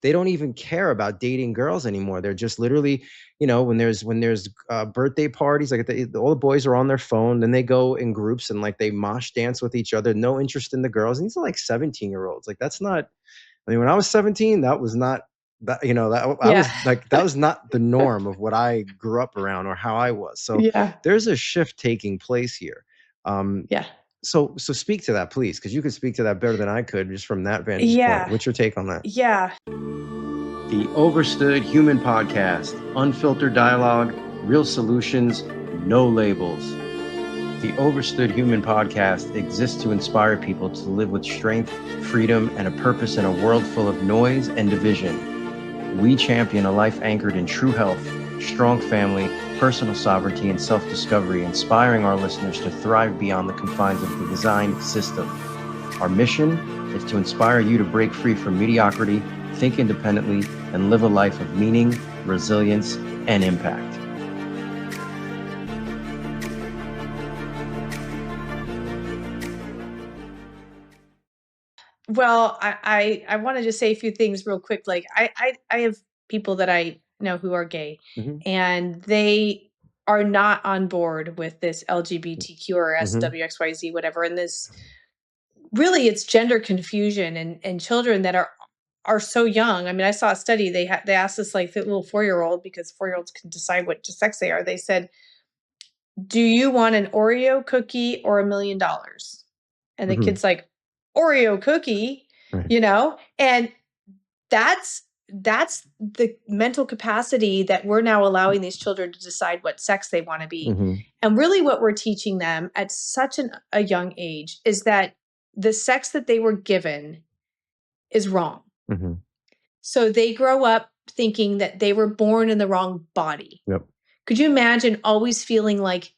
they don't even care about dating girls anymore. They're just literally, when there's birthday parties, like all the boys are on their phone, then they go in groups and like they mosh dance with each other. No interest in the girls. And these are like 17-year-olds. Like that's not. I mean, when I was 17, that was not that. That I Yeah. was like that was not the norm of what I grew up around or how I was. So Yeah. there's a shift taking place here. Yeah. So speak to that, please, because you could speak to that better than I could just from that vantage point. Yeah. What's your take on that? Yeah. The Overstood Human Podcast. Unfiltered dialogue, real solutions, no labels. The Overstood Human Podcast exists to inspire people to live with strength, freedom, and a purpose in a world full of noise and division. We champion a life anchored in true health, strong family, personal sovereignty, and self-discovery, inspiring our listeners to thrive beyond the confines of the design system. Our mission is to inspire you to break free from mediocrity, think independently, and live a life of meaning, resilience, and impact. Well, I want to just say a few things real quick. Like I have people that I know who are gay, and they are not on board with this LGBTQ or SWXYZ, whatever. And this really, it's gender confusion and children that are so young. I mean, I saw a study. They asked this like the little 4-year-old, because 4-year-olds can decide what sex they are. They said, "Do you want an Oreo cookie or $1 million?" And the kid's like, "Oreo cookie," Right. And that's the mental capacity that we're now allowing these children to decide what sex they want to be. And really what we're teaching them at such a young age is that the sex that they were given is wrong. So they grow up thinking that they were born in the wrong body. Yep. Could you imagine always feeling like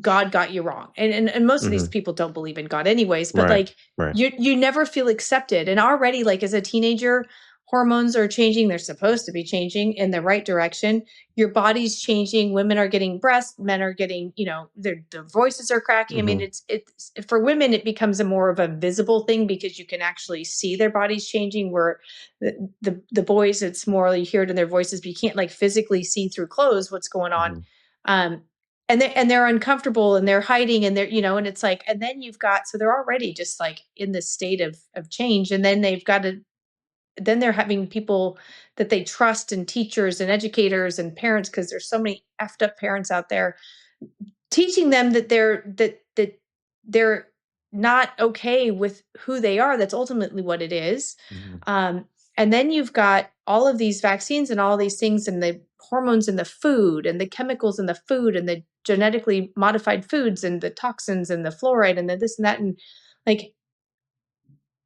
God got you wrong? And most of these people don't believe in God anyways, but like you never feel accepted. And already, like as a teenager, hormones are changing. They're supposed to be changing in the right direction. Your body's changing. Women are getting breasts. Men are getting, their voices are cracking. I mean, it's for women, it becomes a more of a visible thing because you can actually see their bodies changing. Where the boys, it's more you hear it in their voices, but you can't like physically see through clothes what's going on. And they're uncomfortable and they're hiding and they're, and it's like, and then you've got, so they're already just like in this state of change. And then then they're having people that they trust and teachers and educators and parents, because there's so many effed up parents out there teaching them that they're not okay with who they are. That's ultimately what it is. And then you've got all of these vaccines and all these things and the hormones in the food and the chemicals in the food and the genetically modified foods and the toxins and the fluoride and the this and that. And like,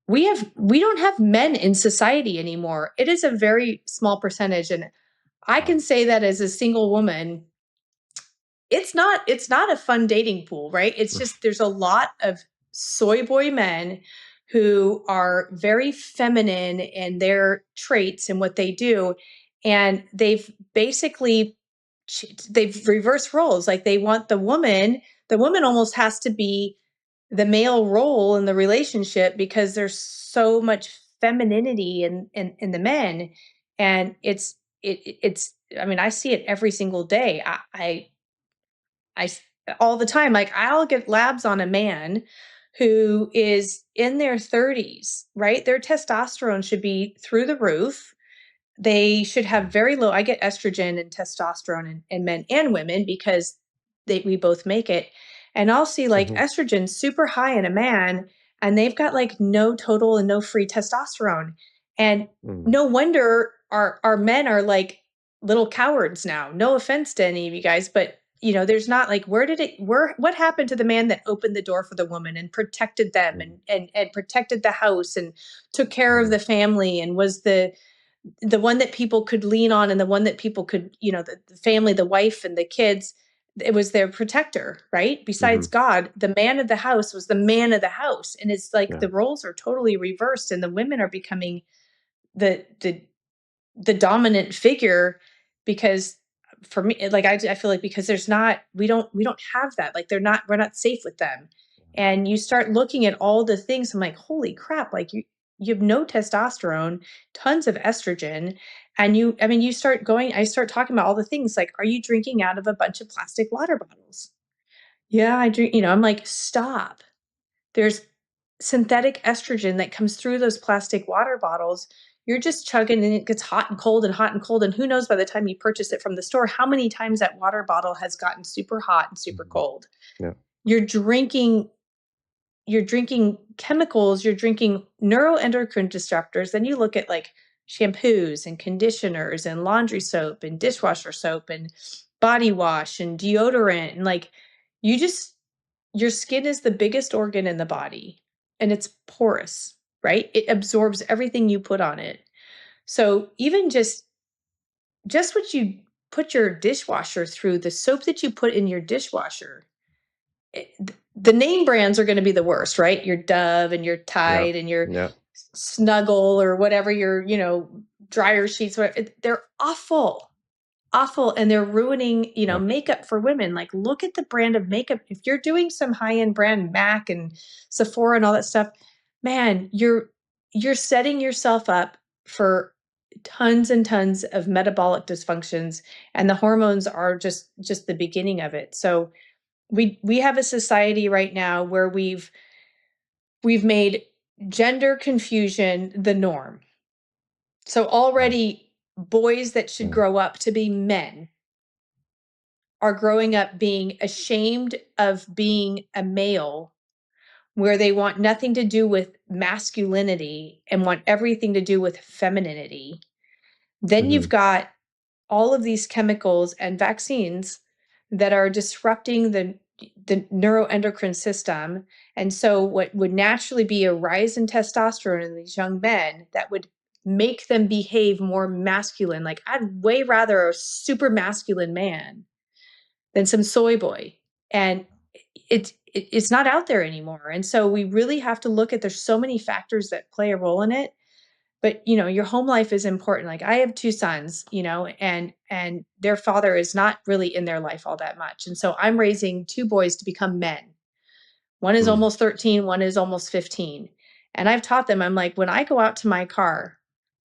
we don't have men in society anymore. It is a very small percentage. And I can say that as a single woman, it's not a fun dating pool, right? It's just, there's a lot of soy boy men who are very feminine in their traits and what they do. And they've reversed roles. Like they want the woman almost has to be the male role in the relationship because there's so much femininity in the men. And it's I mean, I see it every single day. I all the time, like I'll get labs on a man who is in their 30s, right? Their testosterone should be through the roof. They should have very low. I get estrogen and testosterone in men and women because we both make it. And I'll see like estrogen super high in a man, and they've got like no total and no free testosterone. And no wonder our men are like little cowards now. No offense to any of you guys, but there's not like, what happened to the man that opened the door for the woman and protected them and protected the house and took care of the family and was the one that people could lean on and the one that people could, the family, the wife and the kids, it was their protector, right? Besides God, the man of the house was the man of the house. And it's like the roles are totally reversed and the women are becoming the dominant figure because for me, like, I feel like because we don't have that, like we're not safe with them. And you start looking at all the things. I'm like, holy crap. Like you have no testosterone, tons of estrogen. And I start talking about all the things like, are you drinking out of a bunch of plastic water bottles? Yeah, I drink, I'm like, stop. There's synthetic estrogen that comes through those plastic water bottles. You're just chugging and it gets hot and cold and hot and cold. And who knows by the time you purchase it from the store, how many times that water bottle has gotten super hot and super cold. Yeah. You're drinking chemicals, you're drinking neuroendocrine disruptors. Then you look at like shampoos and conditioners and laundry soap and dishwasher soap and body wash and deodorant. And like, your skin is the biggest organ in the body and it's porous, right? It absorbs everything you put on it. So even just what you put your dishwasher through, the soap that you put in your dishwasher, the name brands are going to be the worst, right? Your Dove and your Tide and your Snuggle or whatever, your, dryer sheets, they're awful. And they're ruining, makeup for women. Like, look at the brand of makeup. If you're doing some high-end brand MAC and Sephora and all that stuff, man, you're setting yourself up for tons and tons of metabolic dysfunctions, and the hormones are just the beginning of it. So we have a society right now where we've made gender confusion the norm. So already boys that should grow up to be men are growing up being ashamed of being a male, where they want nothing to do with masculinity and want everything to do with femininity. Then you've got all of these chemicals and vaccines that are disrupting the neuroendocrine system. And so what would naturally be a rise in testosterone in these young men that would make them behave more masculine. Like, I'd way rather a super masculine man than some soy boy. And it's not out there anymore. And so we really have to look at, there's so many factors that play a role in it. But, your home life is important. Like, I have 2 sons, and their father is not really in their life all that much. And so I'm raising 2 boys to become men. One is almost 13, one is almost 15. And I've taught them, I'm like, when I go out to my car,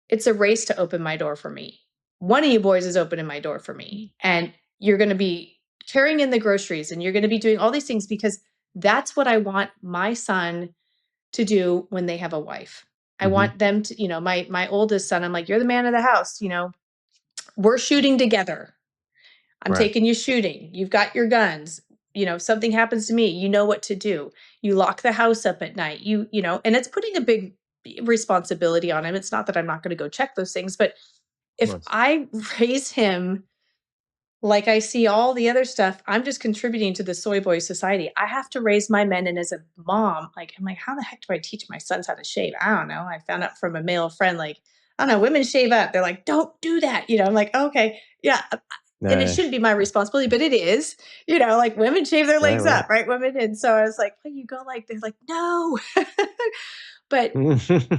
it's a race to open my door for me. One of you boys is opening my door for me. And you're going to be carrying in the groceries and you're going to be doing all these things, because that's what I want my son to do when they have a wife. I want them to, my oldest son, I'm like, you're the man of the house, we're shooting together. I'm taking you shooting. You've got your guns. If something happens to me, you know what to do. You lock the house up at night. And it's putting a big responsibility on him. It's not that I'm not going to go check those things, but if I raise him like I see all the other stuff, I'm just contributing to the soy boy society. I have to raise my men. And as a mom, I'm like, how the heck do I teach my sons how to shave? I don't know. I found out from a male friend, like, I don't know, women shave up. They're like, don't do that. I'm like, okay, yeah. And it shouldn't be my responsibility, but it is, like, women shave their legs up, right? Women. And so I was like, well, you go like, they're like, no, but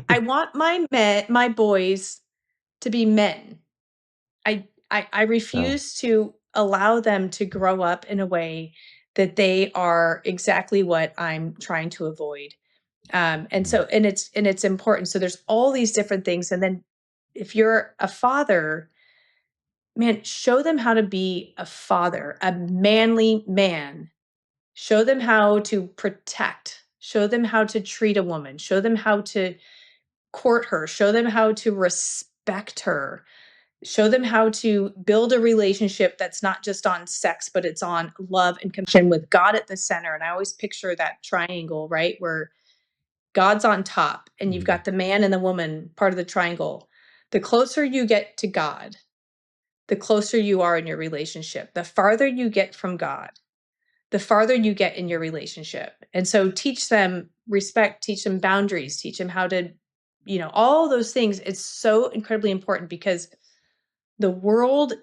I want my boys to be men. I refuse to allow them to grow up in a way that they are exactly what I'm trying to avoid. And it's important. So there's all these different things. And then if you're a father, man, show them how to be a father, a manly man. Show them how to protect. Show them how to treat a woman. Show them how to court her. Show them how to respect her. Show them how to build a relationship that's not just on sex, but it's on love and connection with God at the center. And I always picture that triangle, right? Where God's on top and you've got the man and the woman part of the triangle. The closer you get to God, the closer you are in your relationship. The farther you get from God, the farther you get in your relationship. And so teach them respect, teach them boundaries, teach them how to, all those things. It's so incredibly important, because the world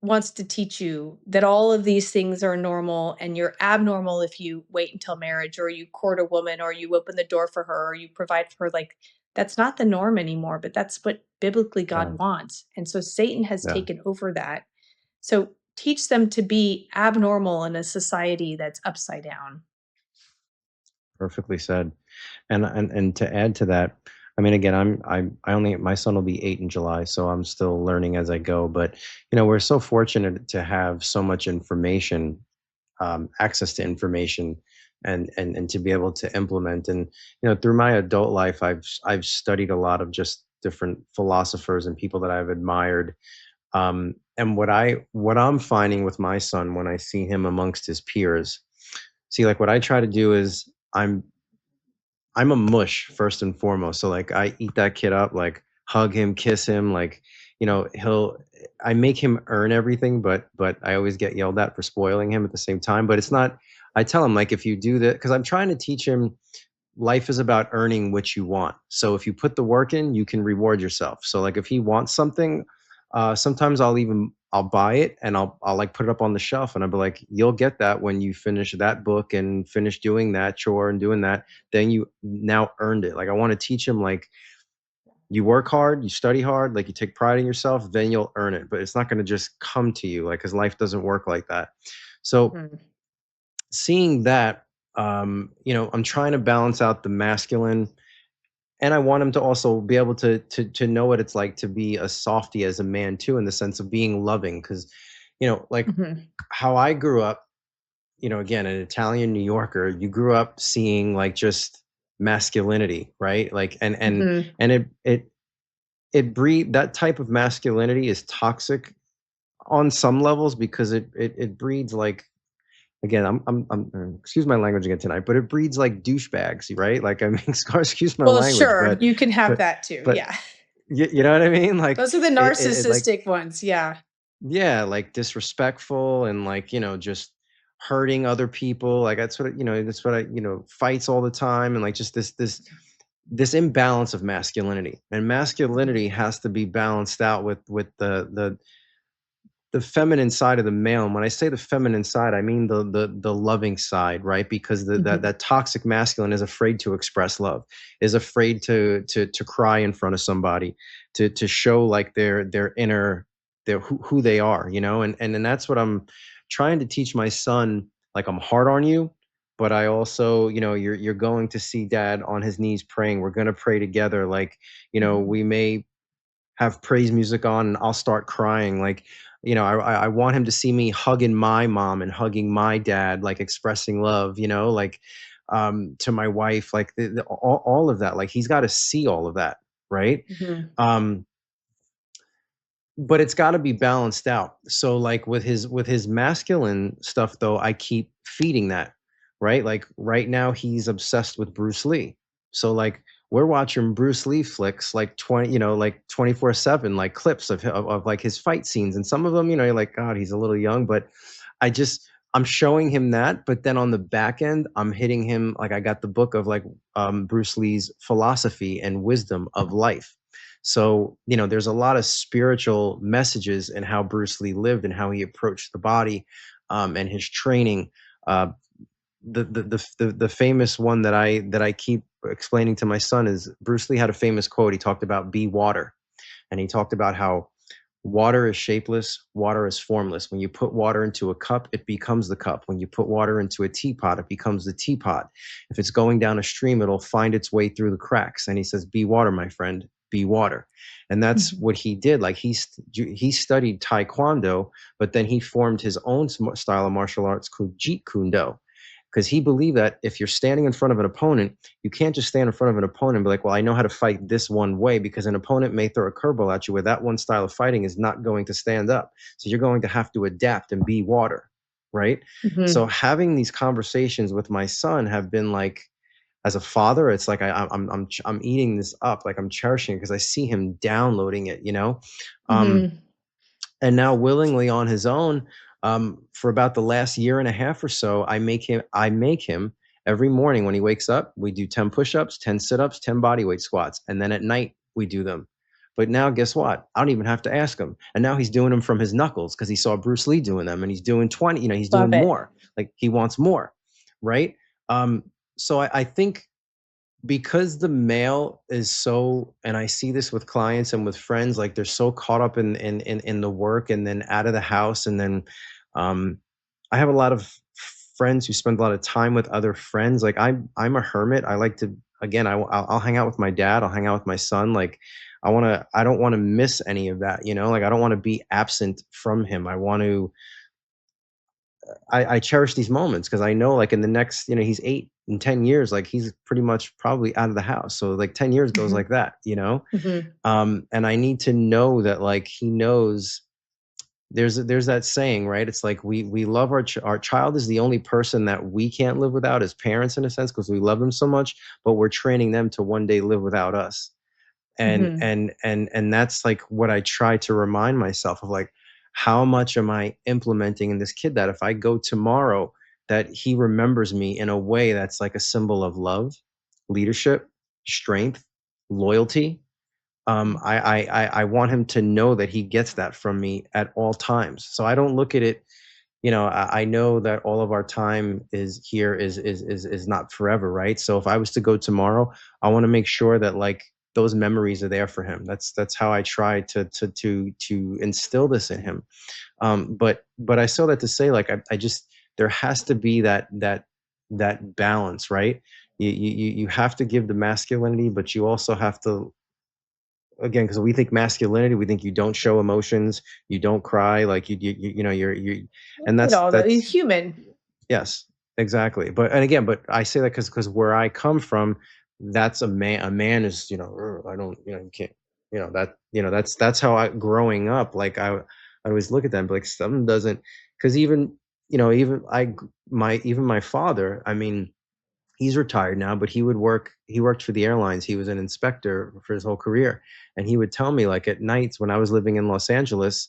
wants to teach you that all of these things are normal and you're abnormal if you wait until marriage, or you court a woman, or you open the door for her, or you provide for her. Like, that's not the norm anymore, but that's what biblically God wants. And so Satan has taken over that. So teach them to be abnormal in a society that's upside down. Perfectly said. And to add to that, I mean, again, my son will be 8 in July, so I'm still learning as I go. But, we're so fortunate to have so much information, access to information, and to be able to implement. And, through my adult life, I've studied a lot of just different philosophers and people that I've admired. And what I'm finding with my son when I see him amongst his peers, see, like what I try to do is I'm a mush first and foremost. So like I eat that kid up, like hug him, kiss him, like, I make him earn everything, but I always get yelled at for spoiling him at the same time. But it's not, I tell him, like, if you do that, because I'm trying to teach him life is about earning what you want. So if you put the work in, you can reward yourself. So like if he wants something, sometimes I'll buy it and I'll like put it up on the shelf and I'll be like, you'll get that when you finish that book and finish doing that chore and doing that, then you now earned it. Like I want to teach him, like, you work hard, you study hard, like you take pride in yourself, then you'll earn it. But it's not going to just come to you, like, because life doesn't work like that. So seeing that, I'm trying to balance out the masculine, and I want him to also be able to know what it's like to be a softie as a man too, in the sense of being loving. Because, like how I grew up, again, an Italian New Yorker, you grew up seeing like just masculinity, right? Like, and it breed that type of masculinity is toxic on some levels because it breeds like, again, I'm excuse my language again tonight, but it breeds like douchebags, right? Like, I mean, excuse my language, sure, but you can have that too. but Yeah. you know what I mean? Like those are the narcissistic ones. Yeah. Yeah, like disrespectful and like, just hurting other people. Like that's what I, fights all the time, and like just this imbalance of masculinity. And masculinity has to be balanced out with the feminine side of the male. And when I say the feminine side, I mean the loving side, right? Because that toxic masculine is afraid to express love, is afraid to cry in front of somebody, to show like their inner, their who they are, and that's what I'm trying to teach my son. Like, I'm hard on you, but I also, you're going to see dad on his knees praying. We're going to pray together. Like, we may have praise music on and I'll start crying. Like, I want him to see me hugging my mom and hugging my dad, like expressing love, like, to my wife, like all of that. Like, he's got to see all of that. Right. Um, but it's got to be balanced out. So like with his masculine stuff though, I keep feeding that, right? Like right now he's obsessed with Bruce Lee. So like we're watching Bruce Lee flicks like 24/7, like clips of like his fight scenes. And some of them, you're like, God, he's a little young, but I'm showing him that. But then on the back end, I'm hitting him. Like, I got the book of like Bruce Lee's philosophy and wisdom of life. So, there's a lot of spiritual messages in how Bruce Lee lived and how he approached the body, and his training. The famous one that I keep explaining to my son is Bruce Lee had a famous quote. He talked about be water, and he talked about how water is shapeless, water is formless. When you put water into a cup, it becomes the cup. When you put water into a teapot, it becomes the teapot. If it's going down a stream, it'll find its way through the cracks. And he says, be water, my friend, be water. And that's what he did. Like, he studied Taekwondo, but then he formed his own style of martial arts called Jeet Kune Do, because he believed that if you're standing in front of an opponent, you can't just stand in front of an opponent and be like, well, I know how to fight this one way, because an opponent may throw a curveball at you where that one style of fighting is not going to stand up. So you're going to have to adapt and be water, right? So having these conversations with my son have been like, as a father, it's like I'm eating this up, like I'm cherishing it because I see him downloading it, and now willingly on his own. For about the last year and a half or so, I make him every morning when he wakes up, we do 10 push-ups, 10 sit-ups, 10 bodyweight squats. And then at night we do them. But now guess what? I don't even have to ask him. And now he's doing them from his knuckles because he saw Bruce Lee doing them, and he's doing 20, he's doing more. Like, he wants more. Right. So I think, because the male is so, and I see this with clients and with friends, like they're so caught up in the work and then out of the house. And then I have a lot of friends who spend a lot of time with other friends. Like, I'm a hermit. I like to, again, I'll hang out with my dad. I'll hang out with my son. Like I don't want to miss any of that, like I don't want to be absent from him. I cherish these moments because I know like in the next, he's 8 and 10 years, like he's pretty much probably out of the house. So like 10 years goes like that, and I need to know that like he knows there's that saying, right? It's like we love our child is the only person that we can't live without as parents in a sense because we love them so much, but we're training them to one day live without us. And that's like what I try to remind myself of, like how much am I implementing in this kid that if I go tomorrow that he remembers me in a way that's like a symbol of love, leadership, strength, loyalty. I want him to know that he gets that from me at all times. So I don't look at it, I know that all of our time is here is not forever, right? So if I was to go tomorrow, I want to make sure that like those memories are there for him. That's how I try to instill this in him. But I saw that to say, like I just there has to be that balance, right? You have to give the masculinity, but you also have to, again, because we think masculinity, we think you don't show emotions, you don't cry, like you're and He's human. Yes, exactly. But I say that because where I come from, that's a man is, I don't, you can't, that's how I growing up, like I always look at them like something doesn't, because even, even my father, I mean, he's retired now, but he worked for the airlines. He was an inspector for his whole career. And he would tell me, like at nights when I was living in Los Angeles,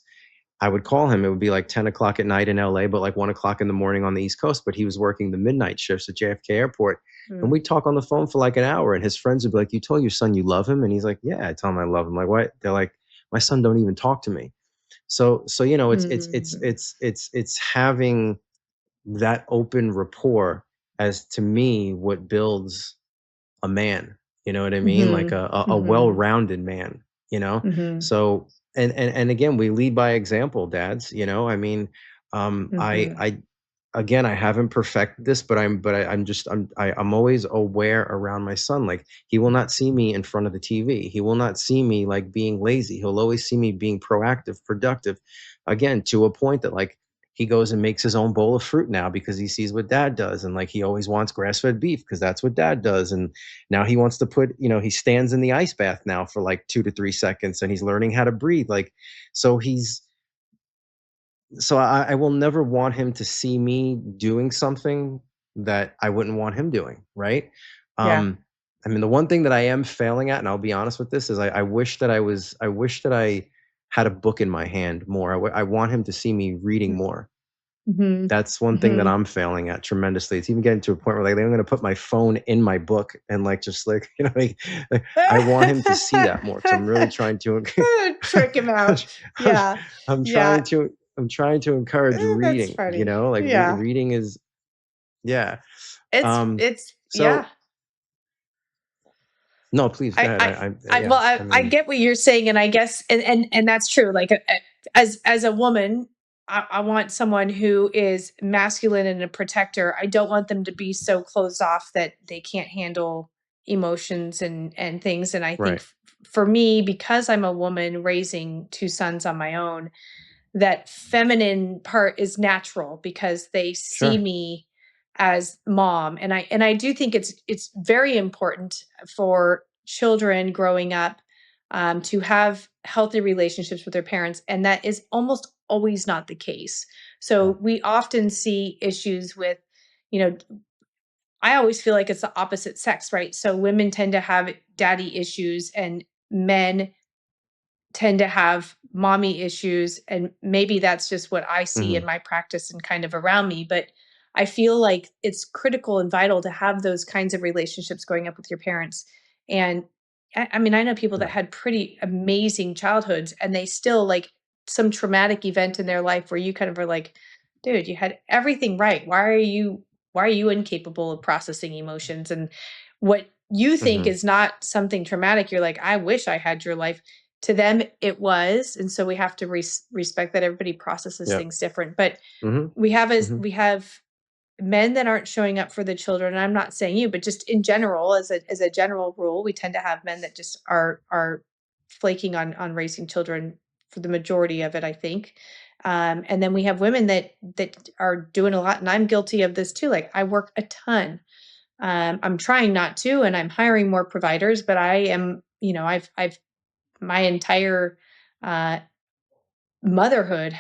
I would call him. It would be like 10 o'clock at night in LA, but like 1 o'clock in the morning on the East Coast. But he was working the midnight shifts at JFK Airport. And we'd talk on the phone for like an hour. And his friends would be like, "You told your son you love him?" And he's like, "Yeah." I tell him I love him. Like, what? They're like, "My son don't even talk to me." So it's having that open rapport as, to me, what builds a man, you know what I mean? Like a well-rounded man, So, and again, we lead by example, dads, I mean, I again, I haven't perfected this, but I'm always aware around my son. Like he will not see me in front of the TV. He will not see me like being lazy. He'll always see me being proactive, productive, again, to a point that like he goes and makes his own bowl of fruit now because he sees what dad does. And like, he always wants grass-fed beef because that's what dad does. And now he wants to put, he stands in the ice bath now for like 2 to 3 seconds and he's learning how to breathe. Like, so I will never want him to see me doing something that I wouldn't want him doing. Right. Yeah. I mean, the one thing that I am failing at, and I'll be honest with this, is I wish that I had a book in my hand more. I want him to see me reading more. That's one thing that I'm failing at tremendously. It's even getting to a point where like I'm going to put my phone in my book and like just like like I want him to see that more. So I'm really trying to trick him out. Yeah, I'm trying to encourage reading. Like reading is It's so, yeah. No, please go ahead. I get what you're saying, and I guess and that's true. Like as a woman, I want someone who is masculine and a protector. I don't want them to be so closed off that they can't handle emotions and things. And I think for me, because I'm a woman raising 2 sons on my own, that feminine part is natural because they see me as mom. And I do think it's very important for children growing up to have healthy relationships with their parents. And that is almost always not the case. So we often see issues with, I always feel like it's the opposite sex, right? So women tend to have daddy issues and men tend to have mommy issues. And maybe that's just what I see in my practice and kind of around me. But I feel like it's critical and vital to have those kinds of relationships growing up with your parents. And I mean, I know people that had pretty amazing childhoods and they still like some traumatic event in their life where you kind of are like, dude, you had everything right. Why are you incapable of processing emotions? And what you think is not something traumatic, you're like, I wish I had your life. To them, it was. And so we have to respect that everybody processes things different. But we have men that aren't showing up for the children, and I'm not saying you, but just in general, as a general rule, we tend to have men that just are flaking on raising children for the majority of it, I think. And then we have women that are doing a lot, and I'm guilty of this too. Like, I work a ton. I'm trying not to, and I'm hiring more providers, but I am, I've my entire motherhood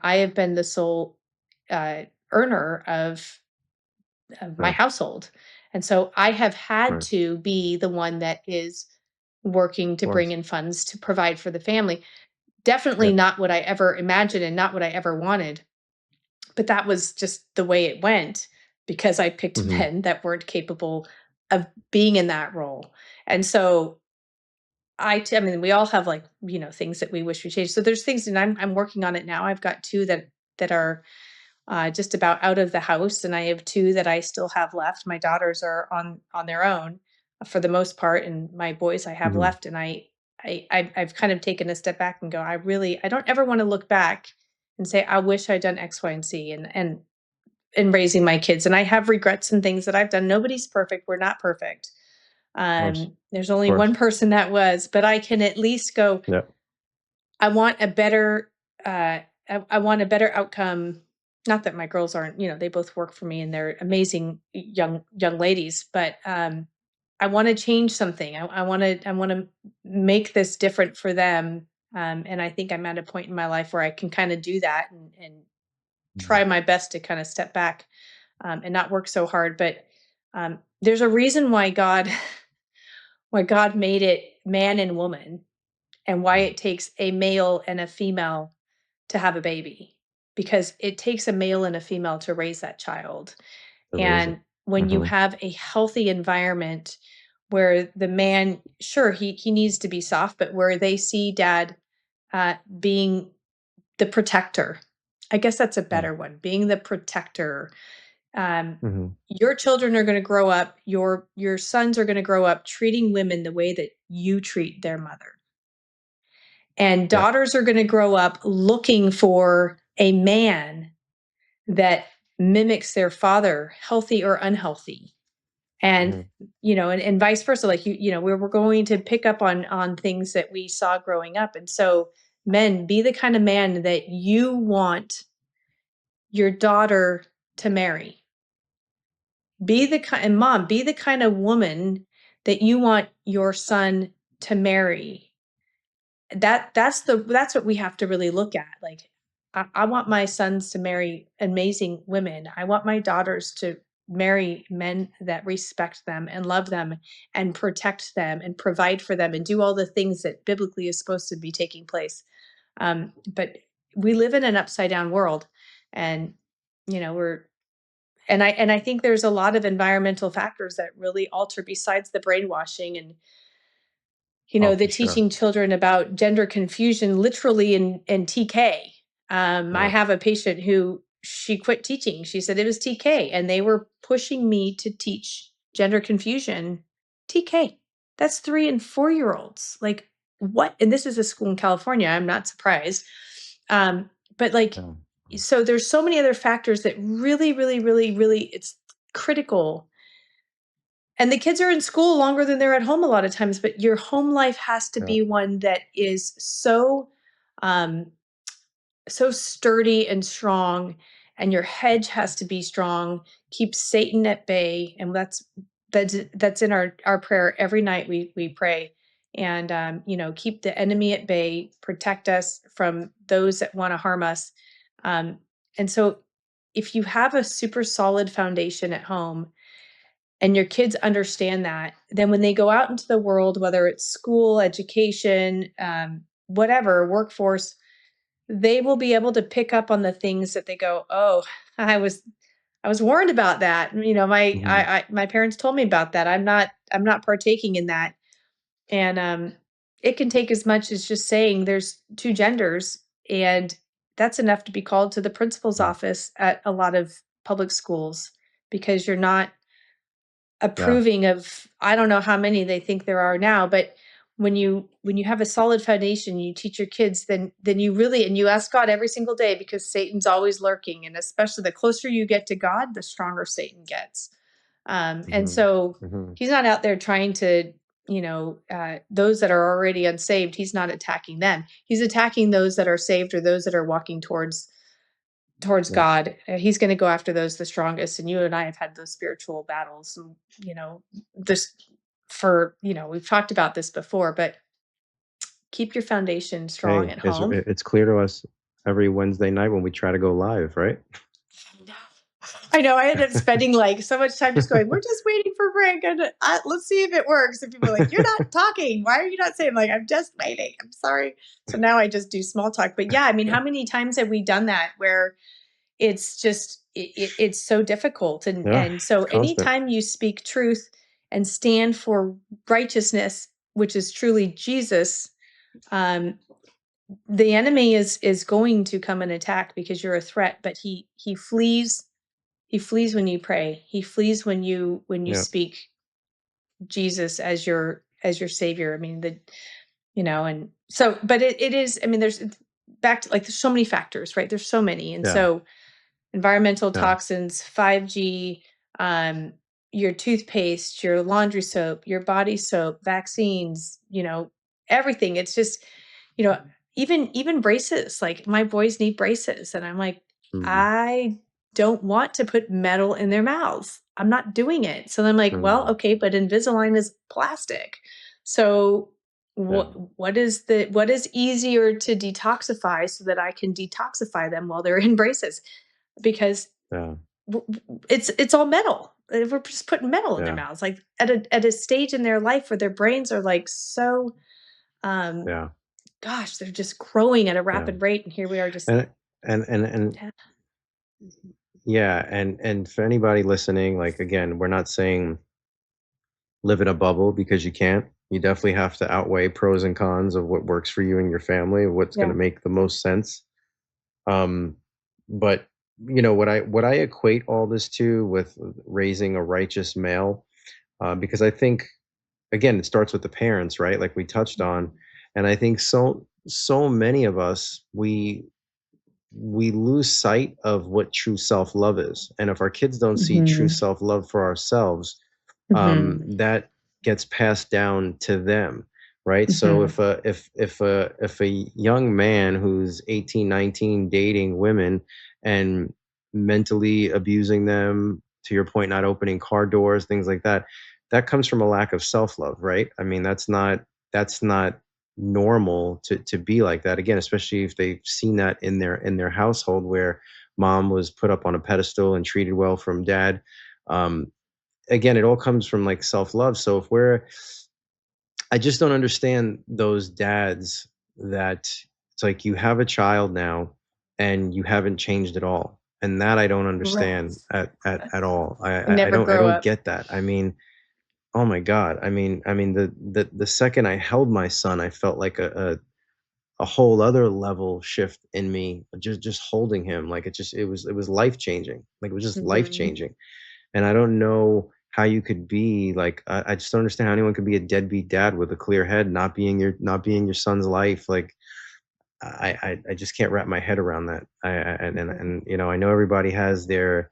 I have been the sole earner of my household. And so I have had to be the one that is working to bring in funds to provide for the family. Definitely not what I ever imagined and not what I ever wanted. But that was just the way it went because I picked men that weren't capable of being in that role. And so I mean, we all have, like, things that we wish we changed. So there's things, and I'm working on it now. I've got two that are just about out of the house, and I have two that I still have left. My daughters are on their own for the most part, and my boys I have left. And I've kind of taken a step back and go, I don't ever want to look back and say, I wish I'd done X, Y, and Z and in raising my kids. And I have regrets and things that I've done. Nobody's perfect. We're not perfect. There's only one person that was, but I can at least go, I want a better, I want a better outcome. Not that my girls aren't, they both work for me and they're amazing young ladies, but, I want to change something. I want to make this different for them. And I think I'm at a point in my life where I can kind of do that and try my best to kind of step back, and not work so hard. But, there's a reason why God made it man and woman, and why it takes a male and a female to have a baby, because it takes a male and a female to raise that child. And when you have a healthy environment where the man, sure, he needs to be soft, but where they see dad being the protector, I guess that's a better one, being the protector. Your children are going to grow up, your sons are going to grow up treating women the way that you treat their mother. And daughters are going to grow up looking for a man that mimics their father, healthy or unhealthy. And, and vice versa. Like, we're going to pick up on things that we saw growing up. And so, men, be the kind of man that you want your daughter to marry. Be the kind of woman that you want your son to marry. That's what we have to really look at. Like, I want my sons to marry amazing women. I want my daughters to marry men that respect them and love them and protect them and provide for them and do all the things that biblically is supposed to be taking place. But we live in an upside down world, and I think there's a lot of environmental factors that really alter, besides the brainwashing and teaching children about gender confusion literally in TK. I have a patient who, she quit teaching. She said it was TK, and they were pushing me to teach gender confusion TK. That's 3 and 4 year olds. Like, what? And this is a school in California. I'm not surprised. But like, so there's so many other factors that really, really, really, really, it's critical. And the kids are in school longer than they're at home a lot of times, but your home life has to be one that is so sturdy and strong, and your hedge has to be strong. Keep Satan at bay, and that's in our prayer every night. We pray, and keep the enemy at bay. Protect us from those that want to harm us. And so, if you have a super solid foundation at home, and your kids understand that, then when they go out into the world, whether it's school, education, whatever, workforce, they will be able to pick up on the things that they go, oh, I was warned about that. My parents told me about that. I'm not partaking in that. And it can take as much as just saying there's 2 genders, and that's enough to be called to the principal's office at a lot of public schools, because you're not approving of, I don't know how many they think there are now, but when you have a solid foundation, you teach your kids, then you really, and you ask God every single day, because Satan's always lurking. And especially the closer you get to God, the stronger Satan gets. And so he's not out there trying to, those that are already unsaved, he's not attacking them. He's attacking those that are saved, or those that are walking towards God. He's going to go after those the strongest. And you and I have had those spiritual battles, and, this we've talked about this before, but keep your foundation strong at home. It's clear to us every Wednesday night when we try to go live, right? I know. I ended up spending like so much time just going, we're just waiting for Frank, and let's see if it works. And people are like, you're not talking. Why are you not saying? I'm like, I'm just waiting. I'm sorry. So now I just do small talk. But yeah, I mean, how many times have we done that where it's just, it's so difficult. And so anytime you speak truth and stand for righteousness, which is truly Jesus, the enemy is going to come and attack because you're a threat, but he flees. He flees when you pray. He flees when you speak Jesus as your savior. I mean, and so, but it is, I mean, there's back to, like, there's so many factors, right? There's so many. And so environmental toxins, 5G, your toothpaste, your laundry soap, your body soap, vaccines, everything. It's just, even braces, like my boys need braces. And I'm like, I don't want to put metal in their mouths. I'm not doing it. So I'm like, well, okay, but Invisalign is plastic. So what is easier to detoxify so that I can detoxify them while they're in braces? Because it's all metal. We're just putting metal in their mouths, like at a stage in their life where their brains are like so, gosh, they're just growing at a rapid rate, and here we are just and for anybody listening, like, again, we're not saying live in a bubble, because you can't. You definitely have to outweigh pros and cons of what works for you and your family, what's going to make the most sense. But what I equate all this to with raising a righteous male, because I think, again, it starts with the parents, right? Like we touched on. And I think so many of us, we lose sight of what true self-love is. And if our kids don't see true self-love for ourselves, that gets passed down to them, right? So if a young man who's 18, 19 dating women and mentally abusing them, to your point, not opening car doors, things like that, that comes from a lack of self-love, right? I mean, that's not normal to be like that, again, especially if they've seen that in their household, where mom was put up on a pedestal and treated well from dad. Again, it all comes from like self-love. So I just don't understand those dads that it's like, you have a child now and you haven't changed at all, and that I don't understand at all. I don't get that. I mean, oh my God. I mean, the second I held my son, I felt like a whole other level shift in me, just holding him. Like it was life-changing. Like it was just life-changing. And I don't know how you could be like, I just don't understand how anyone could be a deadbeat dad with a clear head, not being your son's life. Like I just can't wrap my head around that. I know everybody has their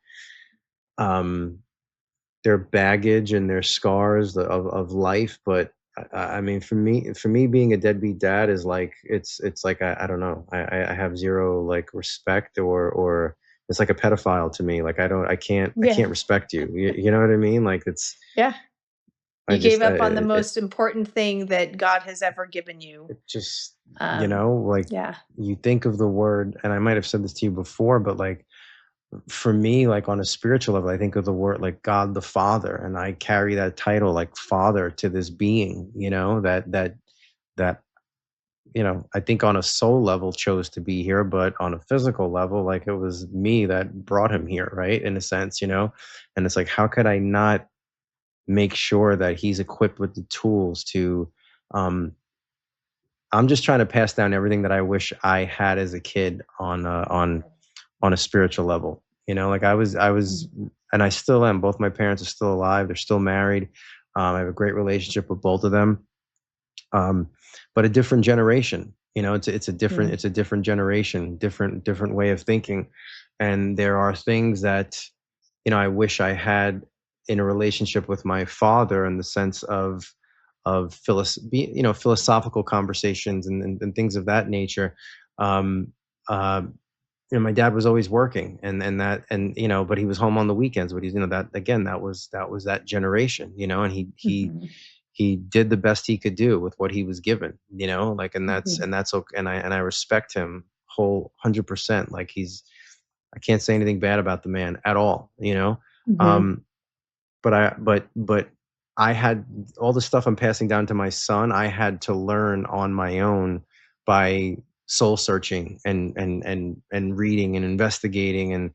baggage and their scars of life, but I mean, for me being a deadbeat dad is like, it's like, I don't know, I have zero like respect, or it's like a pedophile to me. Like I can't respect you. You know what I mean? Like it's you gave up on the most important thing that God has ever given you. It just you think of the word, and I might have said this to you before, but like, for me, like on a spiritual level, I think of the word like God the Father, and I carry that title like father to this being, that I think on a soul level chose to be here, but on a physical level, like it was me that brought him here, right? In a sense, and it's like, how could I not make sure that he's equipped with the tools to, I'm just trying to pass down everything that I wish I had as a kid on a spiritual level. Like I was, and I still am. Both my parents are still alive. They're still married. I have a great relationship with both of them. But a different generation. It's a different generation, different way of thinking. And there are things that, I wish I had in a relationship with my father, in the sense of philosophical conversations and things of that nature. Um, uh, my dad was always working, but he was home on the weekends. But that again, that was that generation, and he did the best he could do with what he was given, and that's okay. And I respect him whole 100%. Like, I can't say anything bad about the man at all, Mm-hmm. but I had all the stuff I'm passing down to my son. I had to learn on my own by soul searching and reading and investigating, and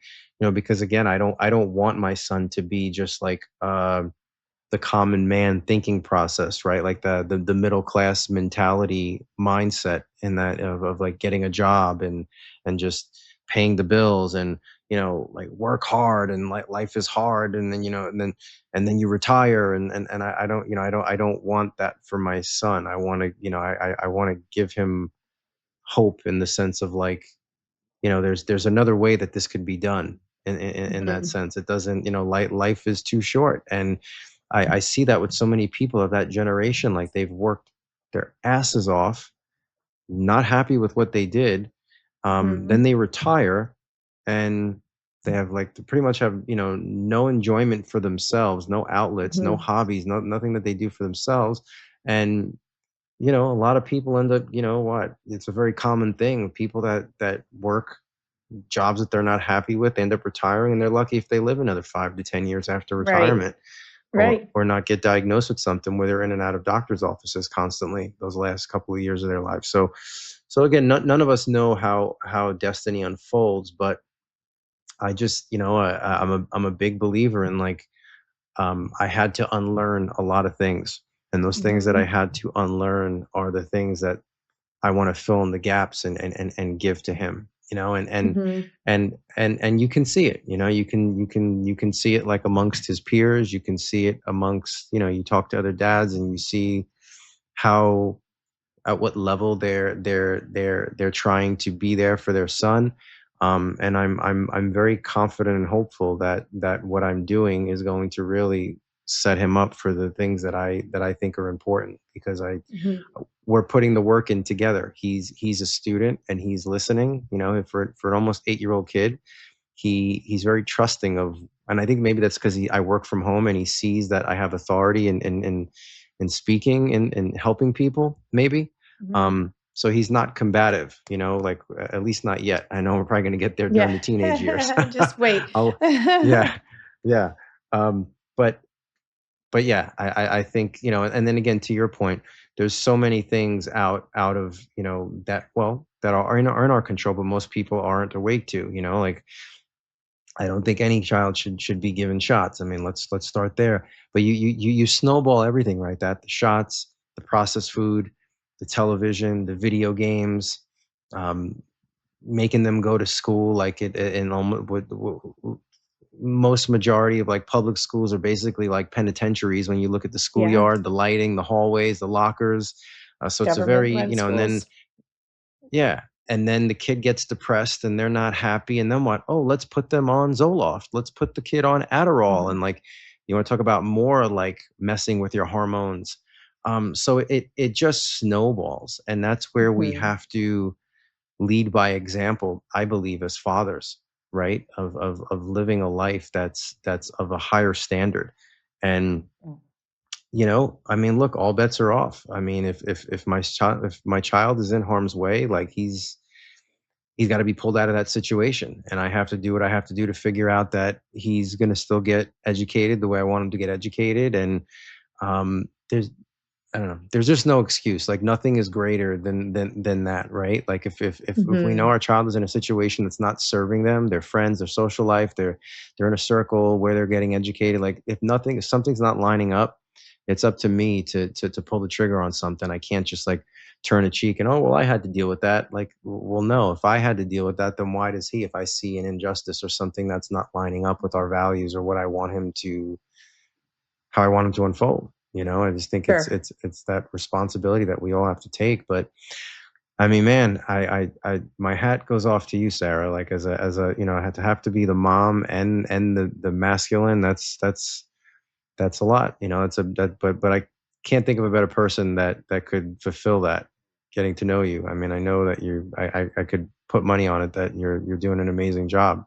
because again, I don't want my son to be just like the common man thinking process, right? Like the middle class mentality mindset, in that of like getting a job and just paying the bills, and like work hard, and like life is hard, and then and then you retire, and I don't want that for my son. I want to I want to give him hope, in the sense of like, there's another way that this could be done, in that Mm-hmm. sense. It doesn't, life is too short. And I see that with so many people of that generation. Like, they've worked their asses off, not happy with what they did. Then Mm-hmm. they retire, and they have like to pretty much have, no enjoyment for themselves, no outlets, no Mm-hmm. hobbies, nothing that they do for themselves. And a lot of people end up, what, it's a very common thing. People that work jobs that they're not happy with, they end up retiring, and they're lucky if they live another 5 to 10 years after Right. retirement, or Right. or not get diagnosed with something where they're in and out of doctor's offices constantly those last couple of years of their life. So again, none of us know how destiny unfolds, but I just, I'm a big believer in, like, I had to unlearn a lot of things, and those things that I Mm-hmm. had to unlearn are the things that I want to fill in the gaps and give to him, Mm-hmm. and you can see it, you can see it, like, amongst his peers. You can see it amongst, you talk to other dads, and you see how, at what level they're trying to be there for their son. And I'm very confident and hopeful that what I'm doing is going to really set him up for the things that I think are important, because Mm-hmm. we're putting the work in together. He's a student, and he's listening. For an almost 8-year-old kid, he's very trusting of, and I think maybe that's because I work from home, and he sees that I have authority in speaking and helping people, maybe. Mm-hmm. So he's not combative, like, at least not yet. I know we're probably going to get there during Yeah. the teenage years. Just wait. I'll, yeah, yeah. Um, but but yeah, I think, and then again, to your point, there's so many things out of, that are in our control, but most people aren't awake to, like, I don't think any child should be given shots. I mean, let's start there. But you snowball everything, right? That the shots, the processed food, the television, the video games, um, making them go to school, like, it in almost most majority of, like, public schools are basically like penitentiaries when you look at the Yeah. schoolyard, the lighting, the hallways, the lockers. So it's a very, Government-run and then, schools. yeah, and then the kid gets depressed, and they're not happy, and then what? Oh, let's put them on Zoloft. Let's put the kid on Adderall, Mhm. and, like, you want to talk about more like messing with your hormones. So it just snowballs, and that's where we Mhm. have to lead by example, I believe, as fathers, right? Of living a life that's of a higher standard. And Mm. I mean, look, all bets are off. I mean, if my child is in harm's way, like, he's got to be pulled out of that situation, and I have to do what I have to do to figure out that he's going to still get educated the way I want him to get educated. And there's I don't know. There's just no excuse. Like, nothing is greater than that, right? Like, if we know Mhm. our child is in a situation that's not serving them, their friends, their social life, they're in a circle where they're getting educated. Like, if something's not lining up, it's up to me to pull the trigger on something. I can't just, like, turn a cheek and, oh, well, I had to deal with that. Like, well, no, if I had to deal with that, then why does he? If I see an injustice or something that's not lining up with our values or what I want him to, how I want him to unfold. I just think it's that responsibility that we all have to take. But I mean, man, my hat goes off to you, Sarah. Like as a I had to have to be the mom and the masculine. That's a lot. But I can't think of a better person that could fulfill that. Getting to know you. I mean, I know that I could put money on it that you're doing an amazing job.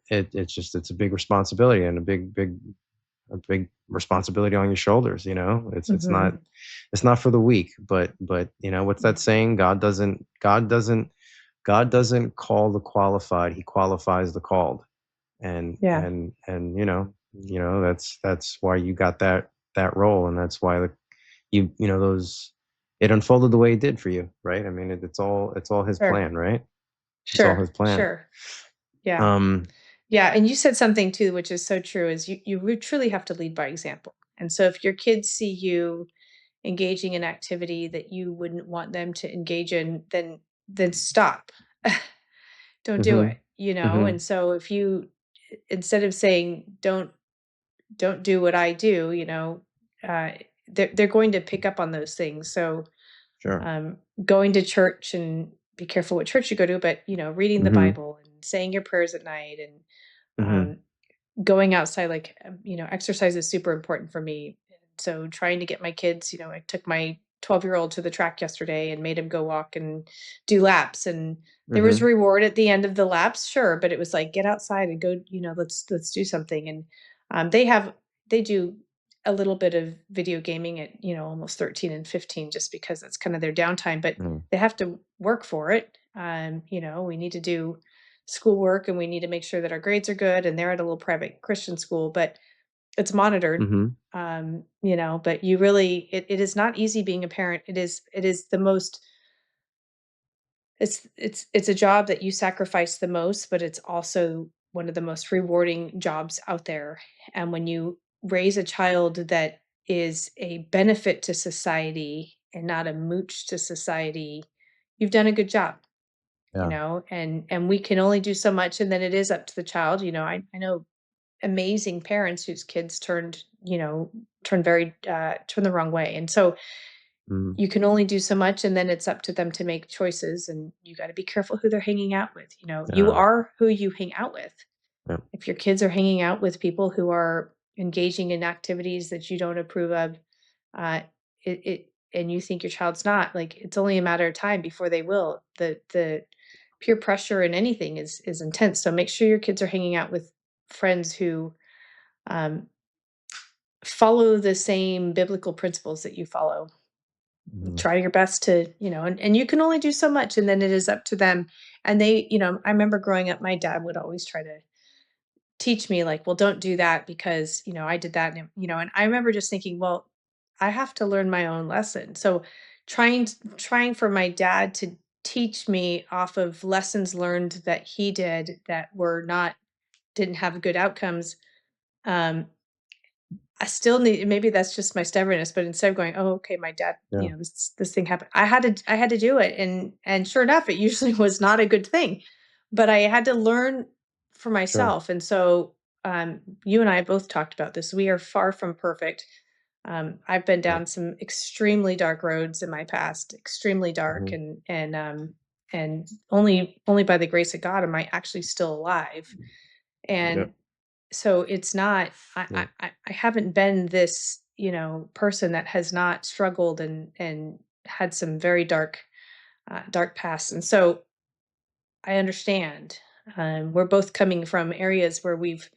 It's a big responsibility and a big responsibility on your shoulders. It's not for the weak. But what's that saying? God doesn't call the qualified. He qualifies the called. And that's why you got that role, and that's why it unfolded the way it did for you, right? I mean, it's all his plan, right? It's all his plan. Sure. Yeah. Yeah. And you said something too, which is so true, is you truly have to lead by example. And so if your kids see you engaging in activity that you wouldn't want them to engage in, then stop. Don't do it, And so if you, instead of saying, don't do what I do, they're going to pick up on those things. So going to church, and be careful what church you go to, but reading the Bible and saying your prayers at night, and going outside, like exercise is super important for me. So trying to get my kids, I took my 12-year-old to the track yesterday and made him go walk and do laps, and there was reward at the end of the laps, sure, but it was like, get outside and go, let's do something. And they do a little bit of video gaming at almost 13 and 15, just because that's kind of their downtime, but they have to work for it. We need to do schoolwork, and we need to make sure that our grades are good, and they're at a little private Christian school, but it's monitored. But you really, it is not easy being a parent. It is the most, it's a job that you sacrifice the most, but it's also one of the most rewarding jobs out there. And when you raise a child that is a benefit to society and not a mooch to society, you've done a good job. And we can only do so much, and then it is up to the child. I know amazing parents whose kids turned the wrong way. And so you can only do so much, and then it's up to them to make choices, and you got to be careful who they're hanging out with. You are who you hang out with. If your kids are hanging out with people who are engaging in activities that you don't approve of, and you think your child's not, like, it's only a matter of time before they will. The peer pressure in anything is intense. So make sure your kids are hanging out with friends who follow the same biblical principles that you follow. Try your best to, and you can only do so much, and then it is up to them. And they, I remember growing up, my dad would always try to teach me, like, well, don't do that because, I did that. And I remember just thinking, well, I have to learn my own lesson. So trying for my dad to teach me off of lessons learned that he did that didn't have good outcomes. I still need, maybe that's just my stubbornness, but instead of going, oh, okay, my dad, this thing happened, I had to do it. And sure enough, it usually was not a good thing, but I had to learn for myself. And so, you and I both talked about this. We are far from perfect. I've been down some extremely dark roads in my past, extremely dark, and only by the grace of God am I actually still alive. And so it's not, I haven't been this, person that has not struggled and had some very dark pasts. And so I understand. We're both coming from areas where we've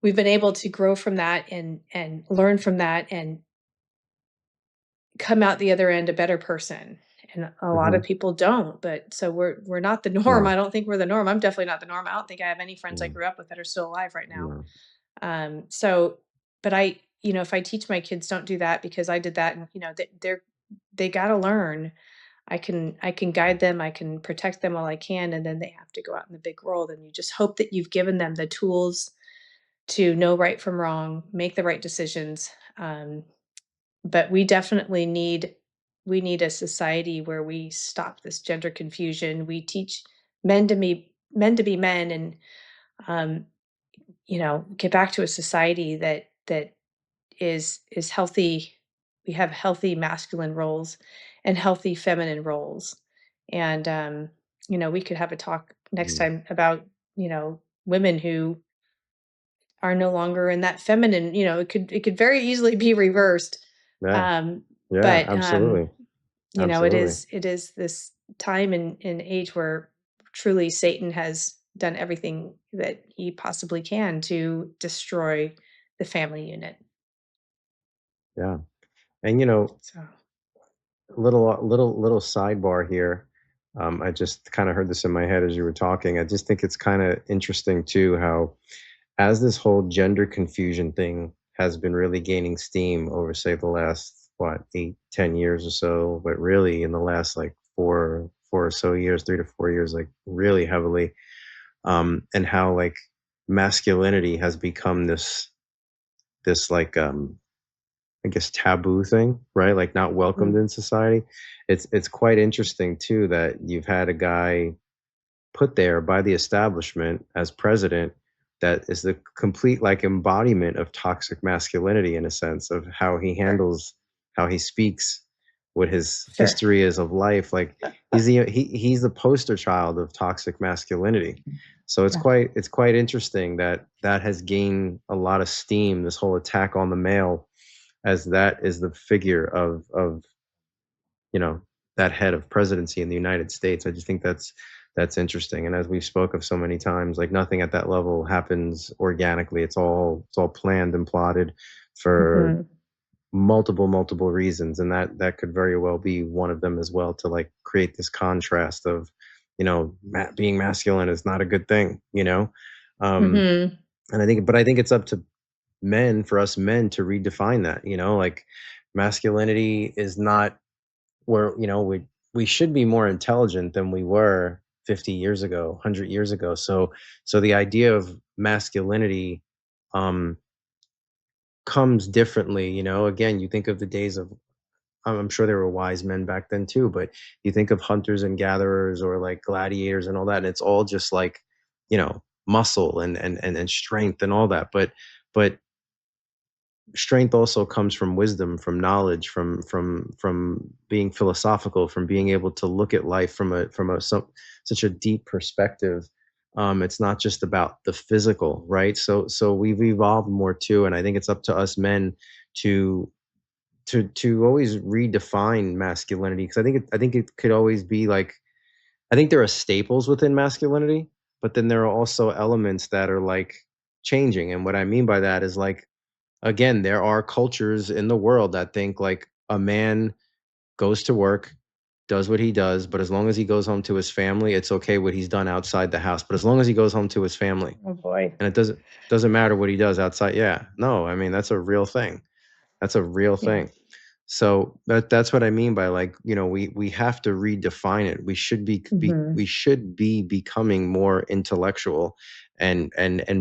been able to grow from that and learn from that and come out the other end a better person. And a lot of people don't, but so we're not the norm. I don't think we're the norm. I'm definitely not the norm. I don't think I have any friends I grew up with that are still alive right now. But if I teach my kids, don't do that because I did that, and they got to learn. I can guide them. I can protect them while I can. And then they have to go out in the big world. And you just hope that you've given them the tools to know right from wrong, make the right decisions. But we definitely need a society where we stop this gender confusion. We teach men to be men, and get back to a society that is healthy. We have healthy masculine roles and healthy feminine roles. And we could have a talk next time about, women who are no longer in that feminine, it could very easily be reversed. Yeah. Yeah, But absolutely. it Absolutely. is this time and age where truly Satan has done everything that he possibly can to destroy the family unit. Yeah. And So, little sidebar here. I just kind of heard this in my head as you were talking. I just think it's kind of interesting too how as this whole gender confusion thing has been really gaining steam over say the last 8-10 years or so, but really in the last like four or so years, 3 to 4 years, like really heavily, and how like masculinity has become this like I guess taboo thing, right? Like not welcomed mm, in society. It's quite interesting too that you've had a guy put there by the establishment as president that is the complete like embodiment of toxic masculinity in a sense of how he sure, handles, how he speaks, what his sure. history is of life. Like he's the poster child of toxic masculinity. So Yeah. it's quite interesting that that has gained a lot of steam, this whole attack on the male, as that is the figure of you know that head of presidency in the United States. I just think that's interesting. And as we've spoke of so many times, like nothing at that level happens organically. It's all planned and plotted for Hmm. multiple reasons, and that could very well be one of them as well, to like create this contrast of being masculine is not a good thing. um Hmm. and I think it's up to men, for us men, to redefine that, like masculinity is not where, we should be more intelligent than we were 50 years ago, 100 years ago. So the idea of masculinity um comes differently, again, you think of the days of, I'm sure there were wise men back then too, but you think of hunters and gatherers or like gladiators and all that, and it's all just like, muscle and strength and all that. But strength also comes from wisdom, from knowledge, from being philosophical, from being able to look at life such a deep perspective. It's not just about the physical, right? So we've evolved more too, and I think it's up to us men to to always redefine masculinity, because I think it could always be like, I think there are staples within masculinity, but then there are also elements that are like changing. And what I mean by that is like, again, there are cultures in the world that think like a man goes to work, does what he does, but as long as he goes home to his family, it's okay what he's done outside the house. But as long as he goes home to his family, Oh boy. and it doesn't matter what he does outside. Yeah, no, I mean that's a real thing. That's a real Yeah. thing. So that's what I mean by like, we have to redefine it. Hmm. We should be becoming more intellectual and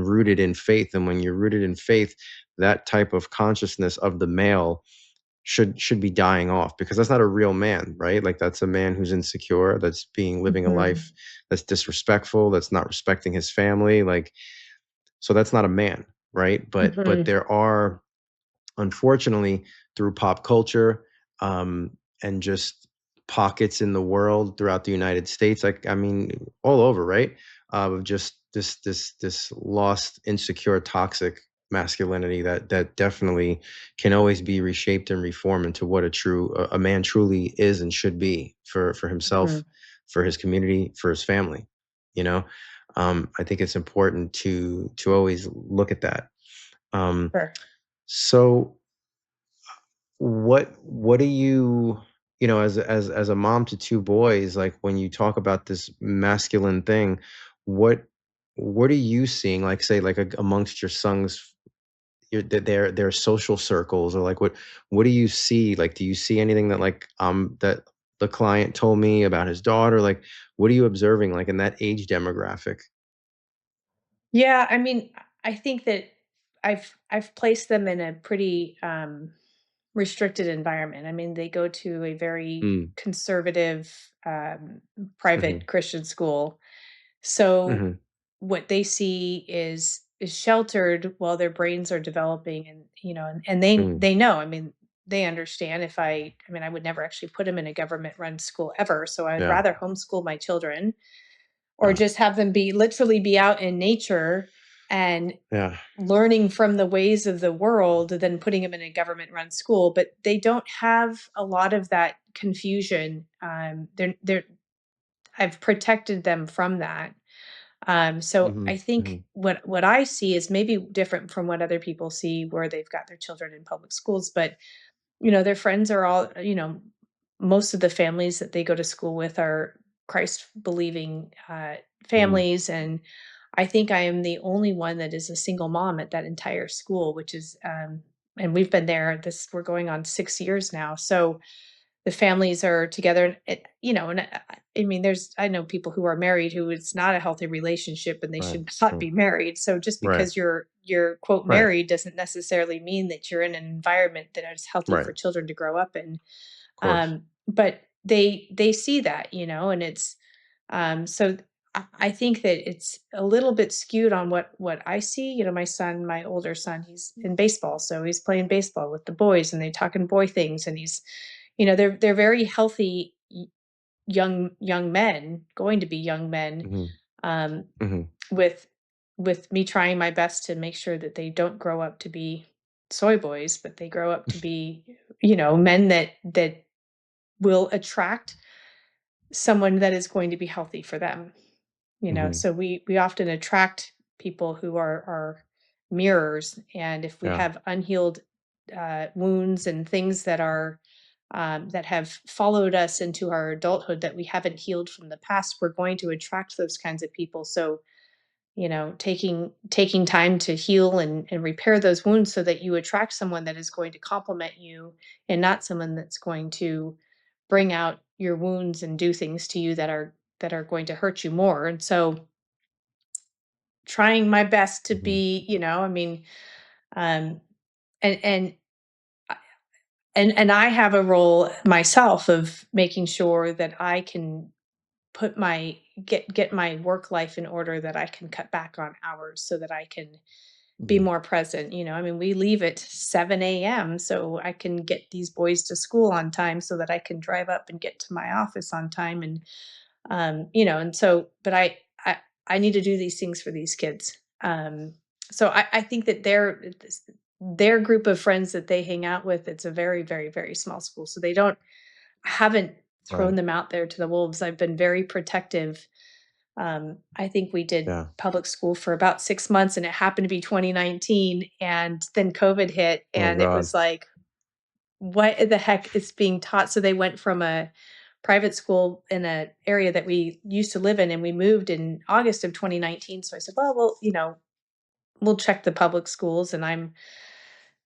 rooted in faith. And when you're rooted in faith, that type of consciousness of the male should be dying off, because that's not a real man, right? Like that's a man who's insecure, that's being living a Hmm. life that's disrespectful, that's not respecting his family. Like, so that's not a man, right? But Hmm. there are, unfortunately, through pop culture, um, and just pockets in the world throughout the United States, like I mean, all over, right? Of just this lost, insecure, toxic masculinity that definitely can always be reshaped and reformed into what a man truly is and should be for Hmm. himself, for his community, for his family. You know, I think it's important to always look at that. Um, Sure. so what do you, as a mom to two boys, like when you talk about this masculine thing, what what are you seeing, like say like amongst your sons, their social circles, or like what do you see? Like do you see anything that like that the client told me about his daughter? Like what are you observing like in that age demographic? Yeah, I mean, I think that I've placed them in a pretty restricted environment. I mean, they go to a very Mm, conservative mm-hmm, private Christian school. So mm-hmm, what they see is is sheltered while their brains are developing, and and they know. I mean, they understand. I would never actually put them in a government run school ever, so I'd rather homeschool my children, or just have them literally be out in nature and learning from the ways of the world than putting them in a government run school. But they don't have a lot of that confusion. I've protected them from that. So I think what I see is maybe different from what other people see, where they've got their children in public schools, but their friends are all, most of the families that they go to school with are Christ believing families. And I think I am the only one that is a single mom at that entire school, which is, and we've been there, we're going on 6 years now. So the families are together, and I know people who are married who it's not a healthy relationship and they should not be married. So just because you're quote married doesn't necessarily mean that you're in an environment that is healthy for children to grow up in. But they see that, and it's so I think that it's a little bit skewed on what I see. My older son, he's in baseball, so he's playing baseball with the boys, and they talking boy things, and he's, they're very healthy young men, going to be young men, with me trying my best to make sure that they don't grow up to be soy boys, but they grow up to be, men that will attract someone that is going to be healthy for them. So we often attract people who are mirrors, and if we have unhealed wounds and things that are that have followed us into our adulthood that we haven't healed from the past, we're going to attract those kinds of people. So taking time to heal and repair those wounds, so that you attract someone that is going to complement you, and not someone that's going to bring out your wounds and do things to you that are going to hurt you more. And so trying my best to be, um and and I have a role myself of making sure that I can put get my work life in order, that I can cut back on hours so that I can be more present. We leave at 7 a.m. so I can get these boys to school on time, so that I can drive up and get to my office on time. And and so, but I need to do these things for these kids. So I think that their group of friends that they hang out with, it's a very, very, very small school. So haven't thrown them out there to the wolves. I've been very protective. I think we did public school for about 6 months, and it happened to be 2019, and then COVID hit, and it was like, what the heck is being taught? So they went from a private school in an area that we used to live in, and we moved in August of 2019. So I said, well, we'll check the public schools, and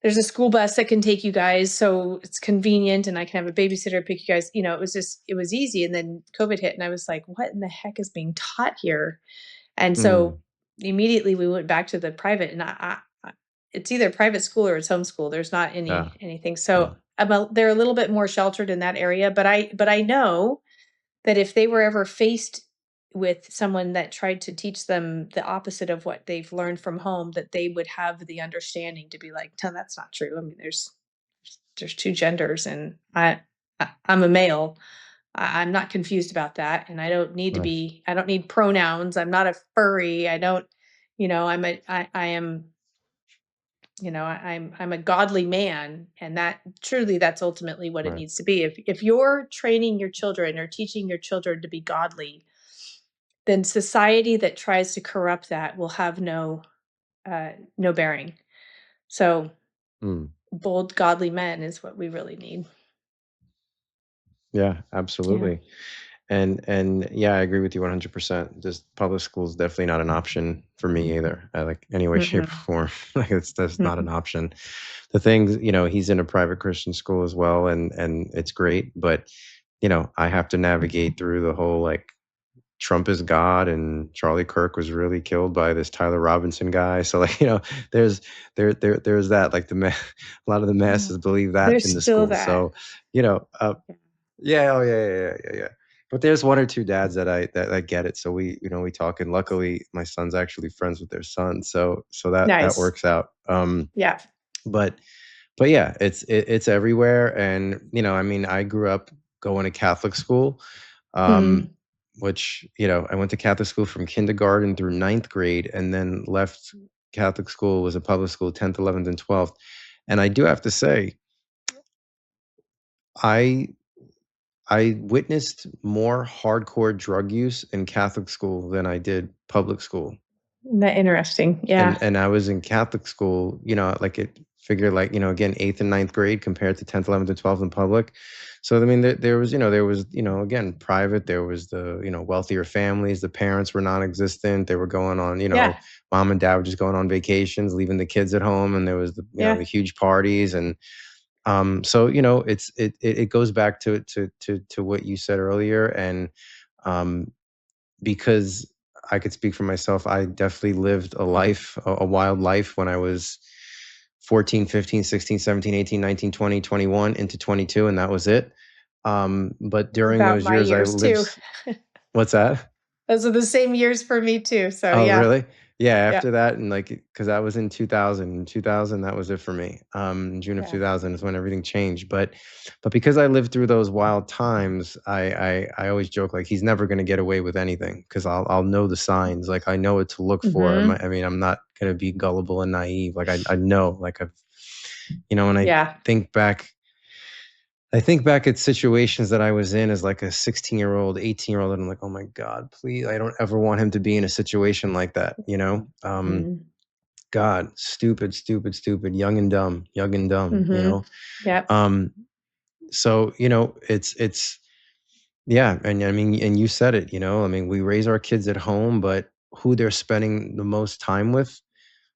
there's a school bus that can take you guys, so it's convenient, and I can have a babysitter pick you guys. It was easy. And then COVID hit, and I was like, what in the heck is being taught here? And so immediately we went back to the private, and it's either private school or it's homeschool. There's not anything. So they're a little bit more sheltered in that area, but I know that if they were ever faced with someone that tried to teach them the opposite of what they've learned from home, that they would have the understanding to be like, no, that's not true. There's two genders, and I'm a male. I'm not confused about that. And I don't need to be, I don't need pronouns. I'm not a furry. I don't, I'm a godly man, and that's ultimately what it needs to be. If you're training your children or teaching your children to be godly, then society that tries to corrupt that will have no bearing. So bold, godly men is what we really need. Yeah, absolutely. Yeah. And yeah, I agree with you 100%. Just public school is definitely not an option for me either. Like any way, shape, or form. Like that's not an option. The things, he's in a private Christian school as well, and it's great, but I have to navigate through the whole like Trump is God and Charlie Kirk was really killed by this Tyler Robinson guy. So like, there's that, like a lot of the masses believe that There's in the still school. that. So, yeah. Oh yeah. But there's one or two dads that I get it. So we talk, and luckily my son's actually friends with their son. So that works out. Yeah. But yeah, it's everywhere. And, I mean, I grew up going to Catholic school, which, I went to Catholic school from kindergarten through 9th grade, and then left Catholic school, was a public school, 10th, 11th, and 12th. And I do have to say, I witnessed more hardcore drug use in Catholic school than I did public school. Isn't that interesting? Yeah. And I was in Catholic school, like it figured, like, again, 8th and 9th grade compared to 10th, 11th, and 12th in public. So, I mean, there was, again, private, there was the, wealthier families, the parents were non-existent. They were going on, mom and dad were just going on vacations, leaving the kids at home. And there was the huge parties. And, so, it goes back to what you said earlier. And, because I could speak for myself, I definitely lived a wild life when I was 14, 15, 16, 17, 18, 19, 20, 21 into 22. And that was it. But during those years I lived. Too. What's that? Those are the same years for me too. So oh, really? Yeah. After that, and because I was in 2000. In 2000, that was it for me. June of 2000 is when everything changed. But because I lived through those wild times, I always joke, like, he's never going to get away with anything, because I'll know the signs. Like, I know what to look for. I mean, I'm not going to be gullible and naive. Like, I know, like, I've, when I think back. I think back at situations that I was in as like a 16-year-old, 18-year-old, and I'm like, oh my God, please, I don't ever want him to be in a situation like that, God, stupid, young and dumb, Yeah. So, it's, yeah. And I mean, and you said it, I mean, we raise our kids at home, but who they're spending the most time with,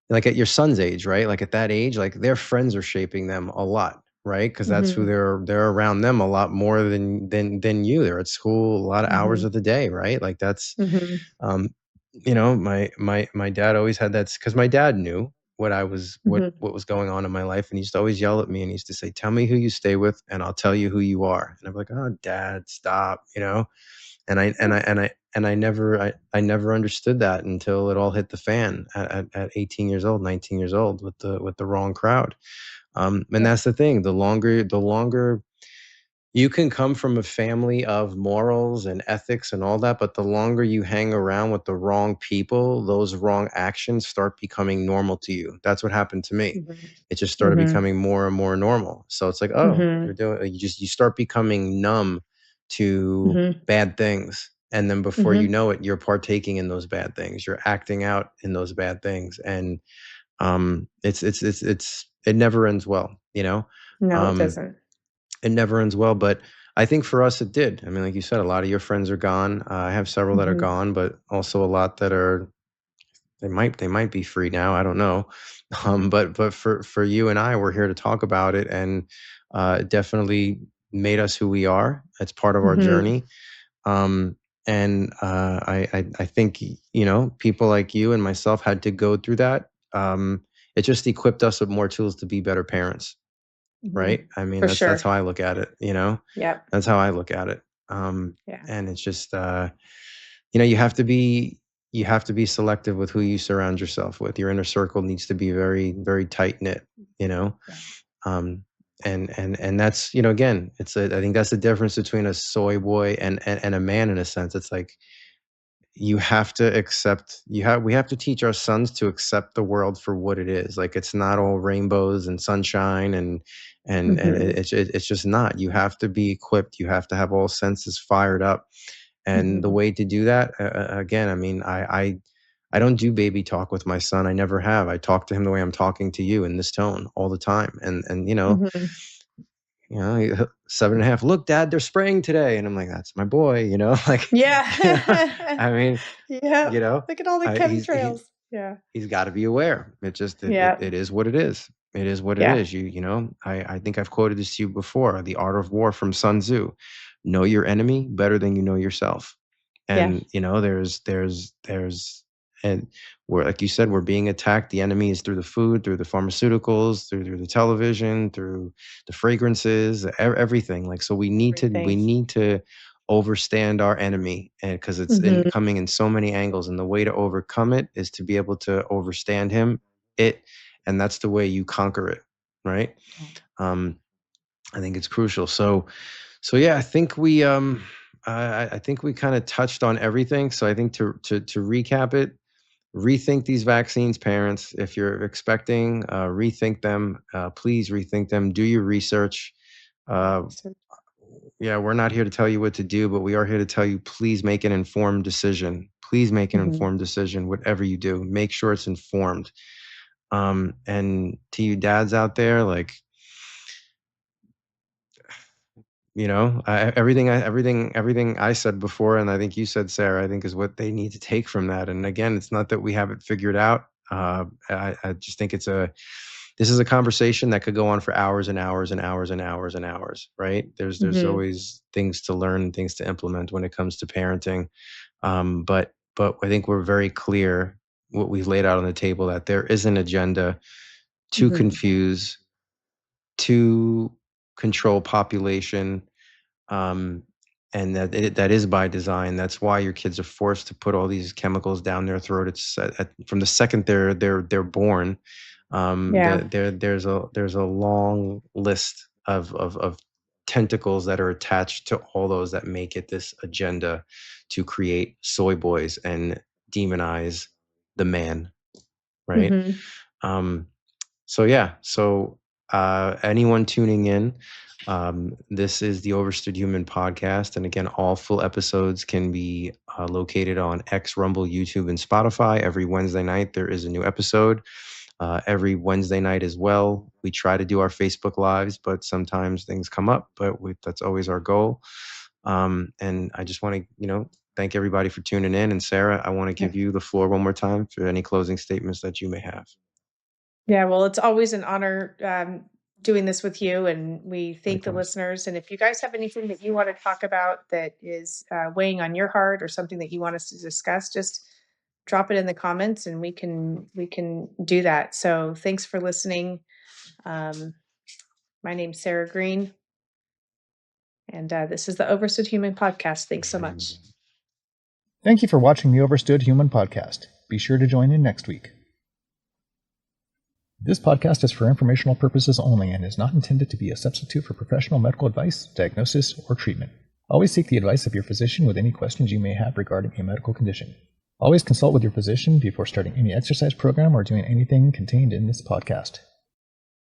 like at your son's age, right? Like at that age, like their friends are shaping them a lot. Right, because that's who they're around them a lot more than you. They're at school a lot of hours of the day, right? Like that's, my dad always had that, because my dad knew what was going on in my life, and he used to always yell at me, and he used to say, "Tell me who you stay with, and I'll tell you who you are." And I'm like, "Oh, Dad, stop," And I never understood that until it all hit the fan at 18 years old, 19 years old with the wrong crowd. And that's the thing. The longer you can come from a family of morals and ethics and all that, but the longer you hang around with the wrong people, those wrong actions start becoming normal to you. That's what happened to me. It just started becoming more and more normal. So it's like, oh, you start becoming numb to bad things. And then before you know it, you're partaking in those bad things. You're acting out in those bad things. And it never ends well, No, it doesn't. It never ends well, but I think for us it did. I mean, like you said, a lot of your friends are gone. I have several that are gone, but also a lot that are, they might be free now. I don't know. But for you and I, we're here to talk about it, and it definitely made us who we are. It's part of our journey. And I think, people like you and myself had to go through that. It just equipped us with more tools to be better parents. Right. I mean, that's how I look at it, Yeah. That's how I look at it. And it's just, you have to be selective with who you surround yourself with. Your inner circle needs to be very, very tight knit, and that's, again, I think that's the difference between a soy boy and a man, in a sense. It's like, you have to accept, we have to teach our sons to accept the world for what it is. Like, it's not all rainbows and sunshine and it's just not. You have to be equipped. You have to have all senses fired up. And the way to do that, again, I mean, I don't do baby talk with my son. I never have. I talk to him the way I'm talking to you, in this tone, all the time. And 7.5, look, Dad, they're spraying today. And I'm like, that's my boy, like, I mean, look at all the chemtrails. He's got to be aware. It just, it is what it is. It is what it is. I think I've quoted this to you before, The Art of War from Sun Tzu. Know your enemy better than you know yourself. And, and we're, like you said, we're being attacked. The enemy is through the food, through the pharmaceuticals, through the television, through the fragrances, everything. Like, so we need to overstand our enemy, and because it's coming in so many angles, and the way to overcome it is to be able to overstand it, and that's the way you conquer it, right? I think it's crucial. So yeah, I think we I think we kind of touched on everything. So I think to recap it, rethink these vaccines, parents. If you're expecting, rethink them. Please rethink them. Do your research. Yeah, we're not here to tell you what to do, but we are here to tell you, please make an informed decision. Please make an informed decision. Whatever you do, make sure it's informed. And to you dads out there, like, you know, everything I said before, and I think you said, Sarah, I think is what they need to take from that. And again, it's not that we have it figured out. I just think this is a conversation that could go on for hours and hours and hours and hours and hours, right? There's always things to learn, things to implement when it comes to parenting. But I think we're very clear what we've laid out on the table, that there is an agenda to confuse, to control population, and that is by design. That's why your kids are forced to put all these chemicals down their throat. It's from the second they're born. There's a long list of tentacles that are attached to all those that make it this agenda to create soy boys and demonize the man, right? So anyone tuning in, this is the Overstood Human Podcast. And again, all full episodes can be located on X, Rumble, YouTube, and Spotify. Every Wednesday night, there is a new episode. Every Wednesday night as well, we try to do our Facebook Lives, but sometimes things come up, but that's always our goal. And I just want to, thank everybody for tuning in. And Sarah, I want to give you the floor one more time for any closing statements that you may have. Yeah, well, it's always an honor doing this with you, and we thank the listeners. And if you guys have anything that you want to talk about that is weighing on your heart, or something that you want us to discuss, just drop it in the comments and we can do that. So thanks for listening. My name's Sarah Green, and this is the Overstood Human Podcast. Thanks so much. Thank you for watching the Overstood Human Podcast. Be sure to join in next week. This podcast is for informational purposes only and is not intended to be a substitute for professional medical advice, diagnosis, or treatment. Always seek the advice of your physician with any questions you may have regarding a medical condition. Always consult with your physician before starting any exercise program or doing anything contained in this podcast.